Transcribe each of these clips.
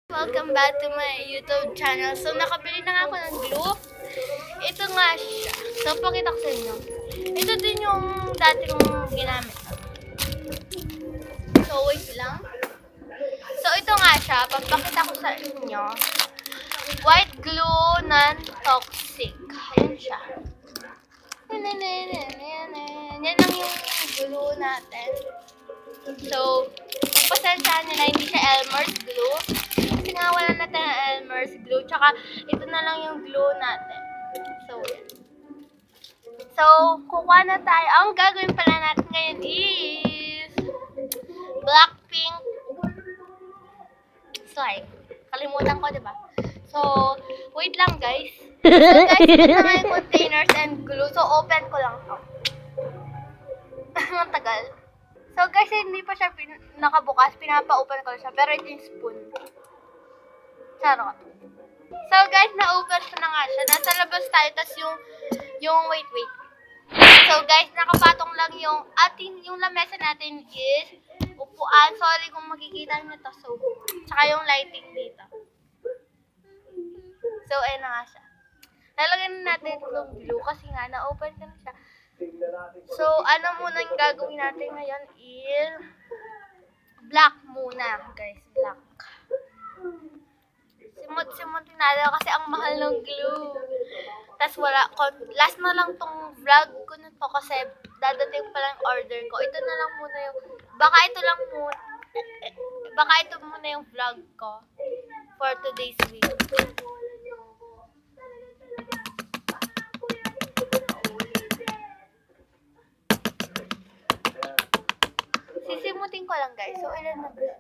Welcome back to my YouTube channel. So, nakabili na nga ako ng glue. Ito nga siya. So, pakita ko sa inyo. Ito din yung dati kong ginamit. So, wait lang. So, ito nga siya. Papakita ko sa inyo. White glue non-toxic. Ayan siya. Yan lang yung glue natin. So, pasensyahan nila, hindi siya Elmer's glue. Kasi nga wala natin ang Elmer's glue. Tsaka, ito na lang yung glue natin. So, kukuha na tayo. Ang gagawin pala natin ngayon is Blackpink slime. Kalimutan ko, diba? So, wait lang guys. So guys, ito na nga yung containers and glue. So, open ko lang to. Ang tagal. So guys, hindi pa siya nakabukas. Pinapa-open ko siya. Pero ito yung spoon. Charot. So guys, na-open ko na nga siya. Nasa labas tayo. Tapos wait. So guys, nakapatong lang yung lamesa natin is upuan. Sorry kung makikita nyo to. So, tsaka yung lighting dito. So, ayun na nga siya. Lalagyan na natin itong glue kasi nga, na-open ko na siya. So, ano muna yung gagawin natin ngayon is black muna, guys. Black. Simot-simotin natin kasi ang mahal ng glue. Tapos wala, last na lang tong vlog ko na to kasi dadating pa lang order ko. Ito na lang muna yung, baka ito muna yung vlog ko for today's video. Sisimutin ko lang guys. So, ilan na ba?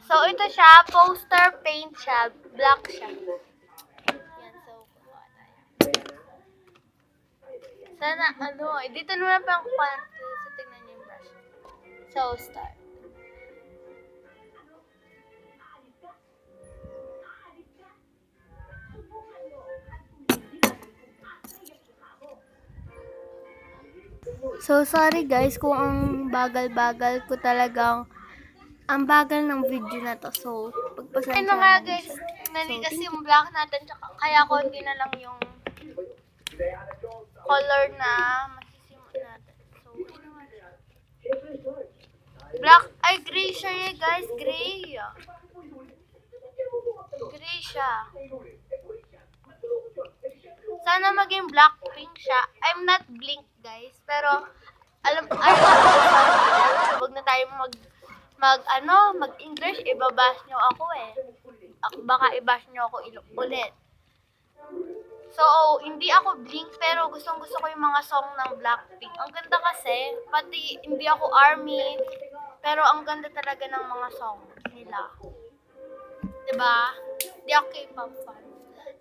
So, ito siya. Poster paint siya. Black siya. Yan. So, kuha tayo. Sana, dito naman pa ang kuha natin. So, tingnan niyo yung brush. So, start. So, sorry guys kung ang bagal-bagal ko talagang ang bagal ng video na to. So, pagpasensya na nga guys, nanigas yung black natin, kaya konti na lang yung color na masisimot natin. So, ano nga siya? Black, ay gray siya guys, gray. Gray siya. Sana maging black pink siya. I'm not blink guys, pero wag na tayo mag-English, ibabash nyo ako eh. Baka ibash nyo ako ulit. So, hindi ako blink, pero gustong-gusto ko yung mga song ng Blackpink. Ang ganda kasi, pati hindi ako ARMY, pero ang ganda talaga ng mga song nila. Diba? Hindi ako K-pop fan.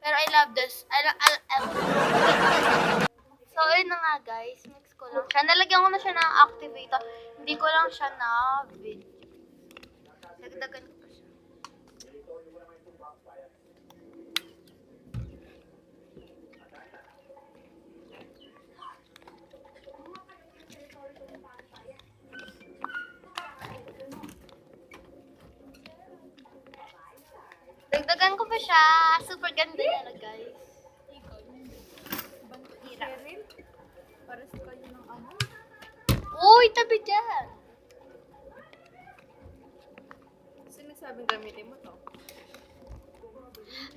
Pero I love this. So, ayun na nga guys. Mix ko lang siya. Nalagyan ko na siya ng activator. Hindi ko lang siya na-video. Dagdagan ko pa siya. Dagdagan ko pa siya. Super ganda na guys. Uy, tabi dyan. Sinasabing gamitin mo to?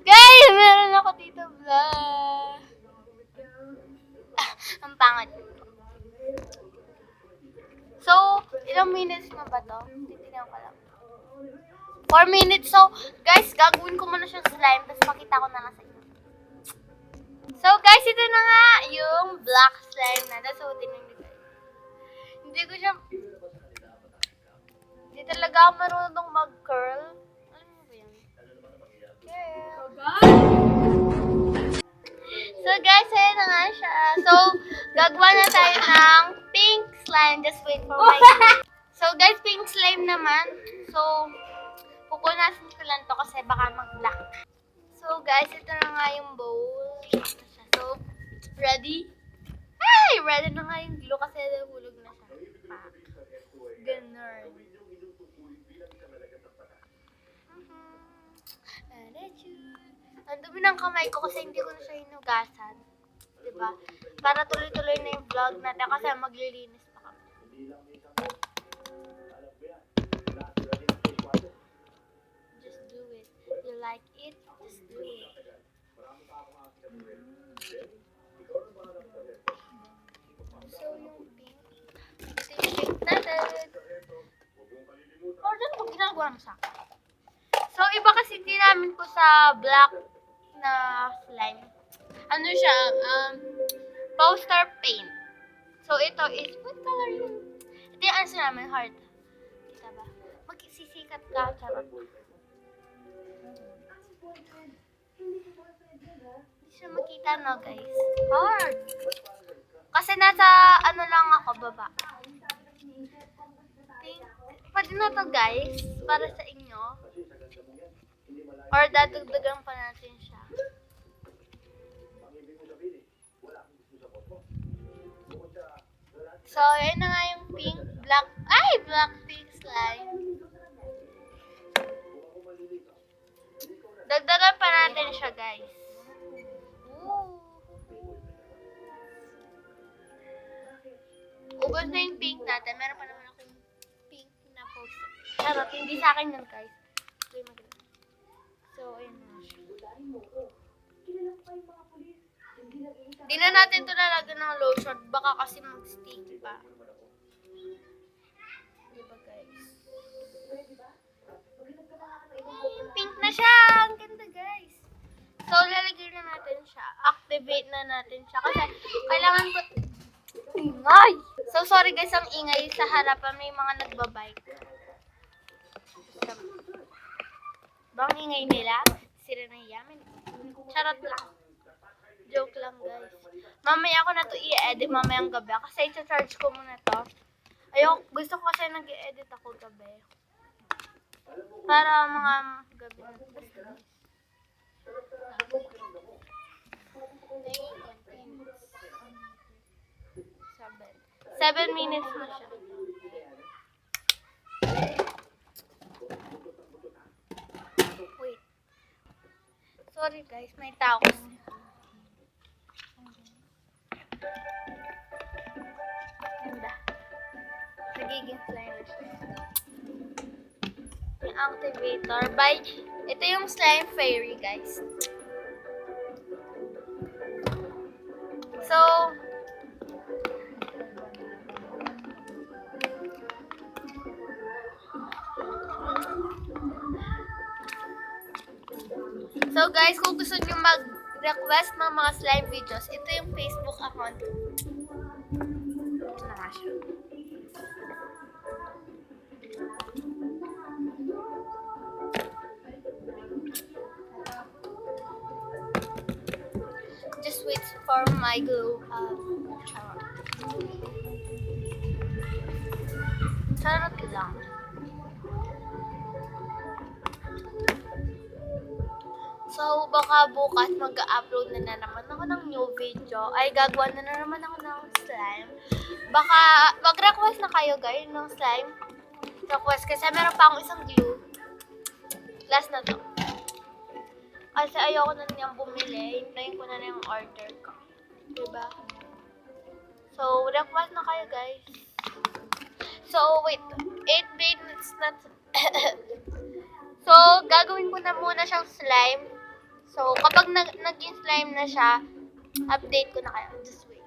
Guys, meron ako dito vlog. Ang pangat. So, ilang minutes na ba to? Titignan ko lang. 4 minutes. So, guys, gagawin ko muna siyang slime. Tapos makita ko na lang sa inyo. So, guys, ito na nga yung black slime na. So, tingnan nyo guys. Hindi talaga ako marunong mag-curl. Alam mo ba yan? Curl. So, guys, ayun na nga siya. So, gagawa na tayo ng pink slime. Just wait for my So, guys, pink slime naman. So, pupunasan ko lang to kasi baka mag-black. So, guys, ito na nga yung bowl. So, ready? Ay! Ready na nga yung glue kasi nahulog na siya. Ganun. Ang dumi ng kamay ko kasi hindi ko na siya hinugasan. Diba? Para tuloy-tuloy na yung vlog natin kasi maglilinis pa kami. Just do it. You like it? Just do it. So, yung pink. Ito yung pink natin. Or dyan pag ginagawa mo sa akin. So, iba kasi ginamit ko sa black na slime. Ano siya? Poster paint. So, ito is, what color yun? Ito yung ano namin, heart. Kita ba? Magsisikat ka, charot. Hindi siya makita, no, guys? Hard. Kasi nasa, ano lang ako, baba. Pwede na to, guys. Para sa inyo. Or dadagdagan pa natin siya. So, yun na nga yung pink, black, black pink slime. Dagdagan pa natin siya, guys. Ooh. Ubos na yung pink natin. Meron pa naman akong pink na poster. Charot, hindi sa akin yun, guys. So, ayun na siya. Hindi na natin ito lalagyan ng lotion. Baka kasi mag-sticky pa. Diba, guys? Pink na siya! Ang ganda, guys. So, lalagyan na natin siya. Activate na natin siya. Kasi, kailangan ko... Ingay! So, sorry guys, ang ingay sa harapan. May mga nagbabike. Bang ingay nila? Sila na yamin. Charot lang. Joke lang, guys. Mamaya ako na to i-edit mamayang gabi. Kasi i-charge ko muna to. Ayoko, gusto ko kasi nag-i-edit ako gabi. Para mga gabi na. Basta. 7 minutes na siya. Wait. Sorry guys, may tao kasi. Ganda. Nagiging slime na siya. Yung activator by, ito yung slime fairy guys. So, guys, kung gusto nyo mag-request ng mga slime videos, ito yung Facebook account. Ito na nga siya. Just wait for my glue charot. Charot lang. So, baka bukas mag-upload na naman ako ng new video. Ay, gagawa na naman ako ng slime. Baka mag-request na kayo guys ng slime. Request kasi meron pa akong isang glue. Last na to. Kasi ayoko na niyang bumili. Hintayin ko na yung order ko. Diba? So, request na kayo guys. So, wait. 8 minutes na. So, gagawin ko na muna siyang slime. So, kapag naging slime na siya, update ko na kayo. Just wait.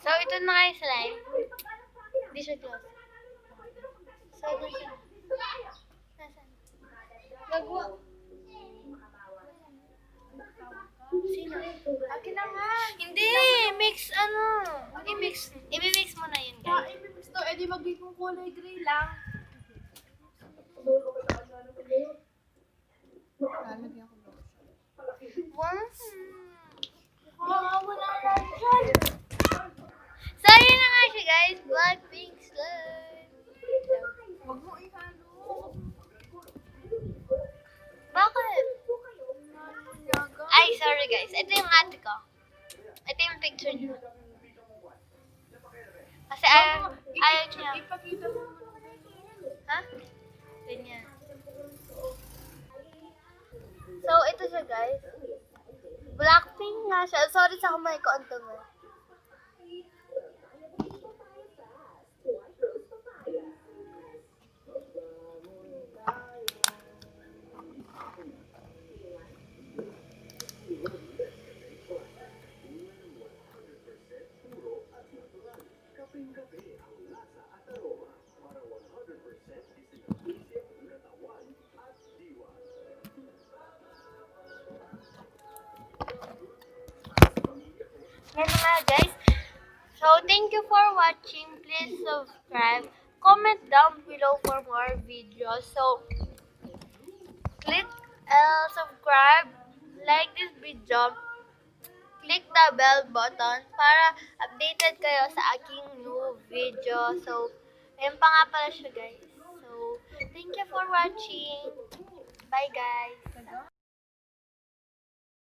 So, ito na nga yung slime. Hindi siya close. So, ito siya. Nasaan? Gagawa. Sino? Akin na nga. Hindi! Mix I-mix mo na yun, guys. I-mix to. Eh, di magiging kulay gray lang. Lalagyan ko lotion. Wow! Wala lang dyan. So, yun na nga siya, guys. Black pink slime. Huwag mo ihalo. Bakit? Ay, sorry guys. Ito yung ate ko. Ito yung picture niya. Kasi ayaw niya. Ipakita mo. Ha? Ganyan. So, ito siya guys. Blackpink nga siya. Sorry sa kamay ko, ang dumi. Yan na nga guys. So, thank you for watching. Please subscribe. Comment down below for more videos. So, click subscribe, like this video, click the bell button para updated kayo sa aking new video. So, ayun pa nga pala siya guys. So, thank you for watching. Bye guys.